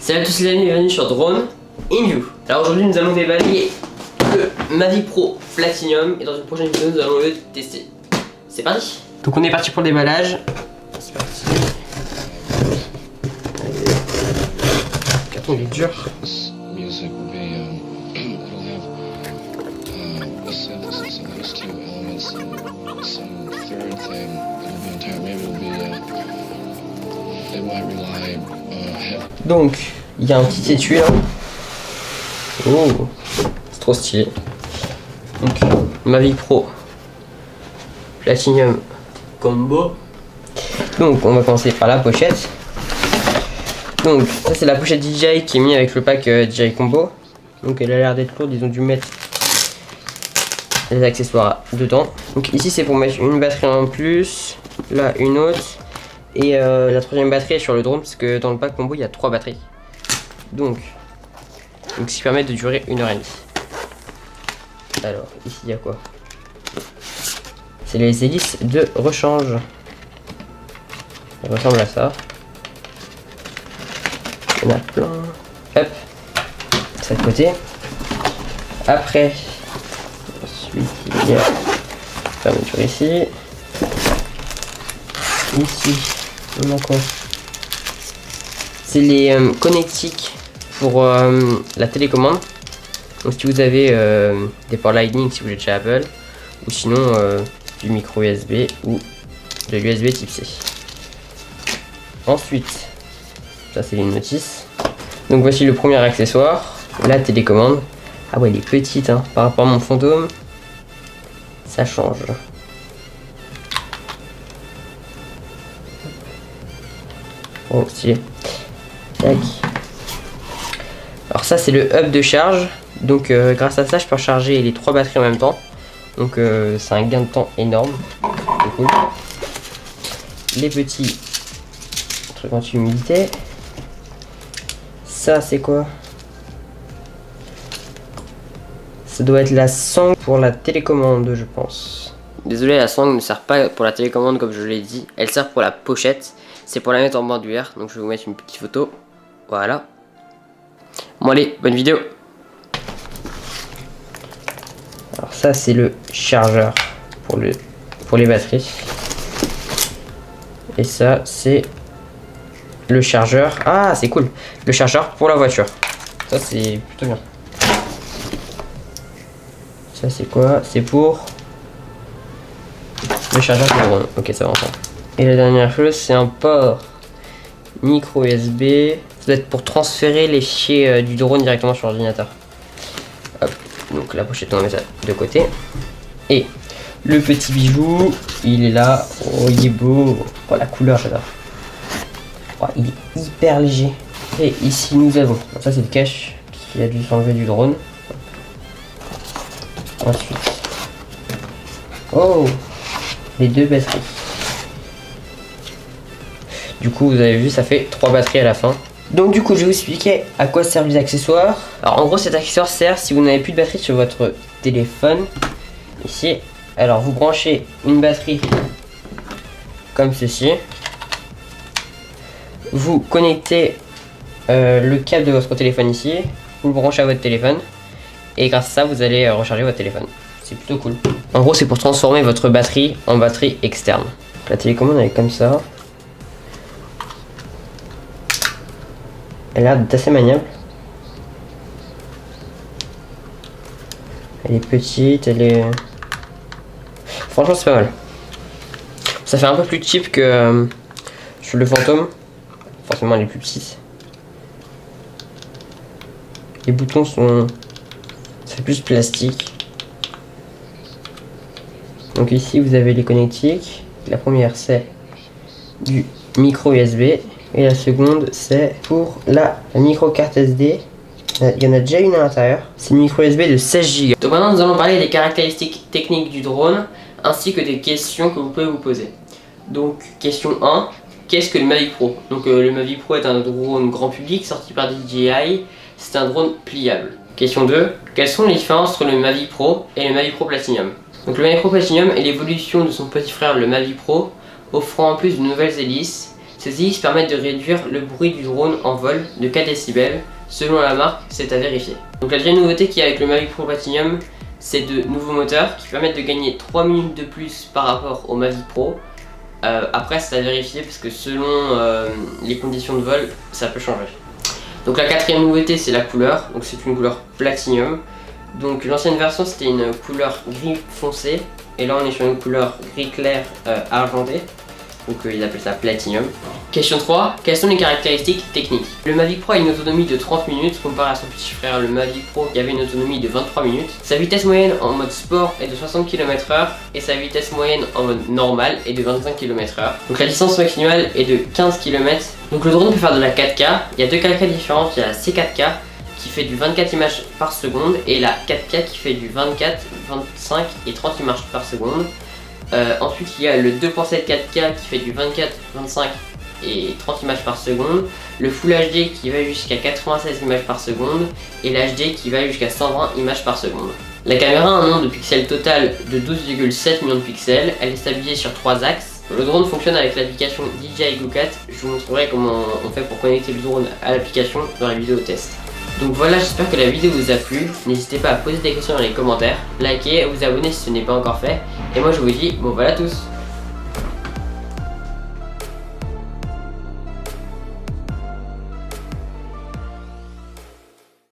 Salut à tous les amis, bienvenue sur Drone In-View. Alors aujourd'hui nous allons déballer le Mavic Pro Platinum et dans une prochaine vidéo nous allons le tester. C'est parti. Donc on est parti pour le déballage. C'est parti. Le carton il est dur. Donc, il y a un petit étui là. Oh, c'est trop stylé. Donc, Mavic Pro Platinum Combo. Donc, on va commencer par la pochette. Donc, ça c'est la pochette DJI qui est mise avec le pack DJI Combo. Donc, elle a l'air d'être lourde, ils ont dû mettre les accessoires dedans. Donc, ici c'est pour mettre une batterie en plus, là une autre. Et la troisième batterie est sur le drone parce que dans le pack combo il y a 3 batteries. Donc ce qui permet de durer 1h30. Alors ici il y a quoi? C'est les hélices de rechange. Ça ressemble à ça. Il y en a plein. Hop. Ça de côté. Après, ensuite il y a la fermeture ici. Ici. On a quoi? C'est les connectiques pour la télécommande. Donc si vous avez des ports Lightning si vous êtes chez Apple, ou sinon du micro USB ou de l'USB type C. Ensuite, ça c'est les notices. Donc voici le premier accessoire, la télécommande. Ah ouais, elle est petite hein, par rapport à mon fantôme. Ça change. Oh stylé. Tac. Alors ça c'est le hub de charge. Donc grâce à ça je peux recharger les 3 batteries en même temps. Donc c'est un gain de temps énorme. C'est cool. Les petits trucs anti-humidité. Ça c'est quoi? Ça doit être la sangle pour la télécommande je pense. Désolé, la sangle ne sert pas pour la télécommande comme je l'ai dit. Elle sert pour la pochette. C'est pour la mettre en bordure, donc je vais vous mettre une petite photo. Voilà. Bon allez, bonne vidéo. Alors ça c'est le chargeur pour les batteries. Et ça c'est le chargeur. Ah c'est cool. Le chargeur pour la voiture. Ça c'est plutôt bien. Ça c'est quoi? C'est pour le chargeur pour le drone. Ok, ça va ensemble. Et la dernière chose, c'est un port micro USB. Ça doit être pour transférer les fichiers du drone directement sur l'ordinateur. Hop, donc la pochette, on va mettre ça de côté. Et le petit bijou, il est là. Oh, il est beau. Oh, la couleur, j'adore. Oh, il est hyper léger. Et ici, nous avons. Ça, c'est le cache qui a dû s'enlever du drone. Ensuite. Oh, les 2 batteries. Du coup, vous avez vu, ça fait 3 batteries à la fin. Donc du coup, je vais vous expliquer à quoi servent les accessoires. Alors en gros, cet accessoire sert si vous n'avez plus de batterie sur votre téléphone. Ici, alors vous branchez une batterie comme ceci. Vous connectez le câble de votre téléphone ici. Vous le branchez à votre téléphone. Et grâce à ça, vous allez recharger votre téléphone. C'est plutôt cool. En gros, c'est pour transformer votre batterie en batterie externe. La télécommande, elle est comme ça. Elle a l'air d'être assez maniable. Elle est petite, elle est... Franchement c'est pas mal. Ça fait un peu plus cheap que sur le fantôme. Forcément elle est plus petite. Les boutons sont... C'est plus plastique. Donc ici vous avez les connectiques. La première c'est du micro USB. Et la seconde c'est pour la micro carte SD. Il y en a déjà une à l'intérieur. C'est une micro USB de 16 Go. Donc maintenant nous allons parler des caractéristiques techniques du drone ainsi que des questions que vous pouvez vous poser. Donc question 1, qu'est-ce que le Mavic Pro? Donc le Mavic Pro est un drone grand public sorti par DJI. C'est un drone pliable. Question 2, quelles sont les différences entre le Mavic Pro et le Mavic Pro Platinum? Donc le Mavic Pro Platinum est l'évolution de son petit frère le Mavic Pro, offrant en plus de nouvelles hélices Ces hélices permettent de réduire le bruit du drone en vol de 4 décibels. Selon la marque, c'est à vérifier. Donc la deuxième nouveauté qu'il y a avec le Mavic Pro Platinum, c'est de nouveaux moteurs qui permettent de gagner 3 minutes de plus par rapport au Mavic Pro. Après c'est à vérifier parce que selon les conditions de vol, ça peut changer. Donc la quatrième nouveauté c'est la couleur, donc c'est une couleur Platinum. Donc l'ancienne version c'était une couleur gris foncé et là on est sur une couleur gris clair argenté. Donc ils appellent ça Platinum. Question 3, quelles sont les caractéristiques techniques? Le Mavic Pro a une autonomie de 30 minutes comparé à son petit frère le Mavic Pro qui avait une autonomie de 23 minutes. Sa vitesse moyenne en mode sport est de 60 km/h et sa vitesse moyenne en mode normal est de 25 km/h. Donc la distance maximale est de 15 km. Donc le drone peut faire de la 4K. Il y a deux 4K différentes, il y a la C4K qui fait du 24 images par seconde et la 4K qui fait du 24, 25 et 30 images par seconde. Ensuite il y a le 2.7 4K qui fait du 24, 25 et 30 images par seconde, le Full HD qui va jusqu'à 96 images par seconde et l'HD qui va jusqu'à 120 images par seconde. La caméra a un nombre de pixels total de 12,7 millions de pixels, elle est stabilisée sur 3 axes. Le drone fonctionne avec l'application DJI GoCat, je vous montrerai comment on fait pour connecter le drone à l'application dans la vidéo test. Donc voilà, j'espère que la vidéo vous a plu, n'hésitez pas à poser des questions dans les commentaires, likez, vous abonner si ce n'est pas encore fait, et moi je vous dis bon voilà à tous.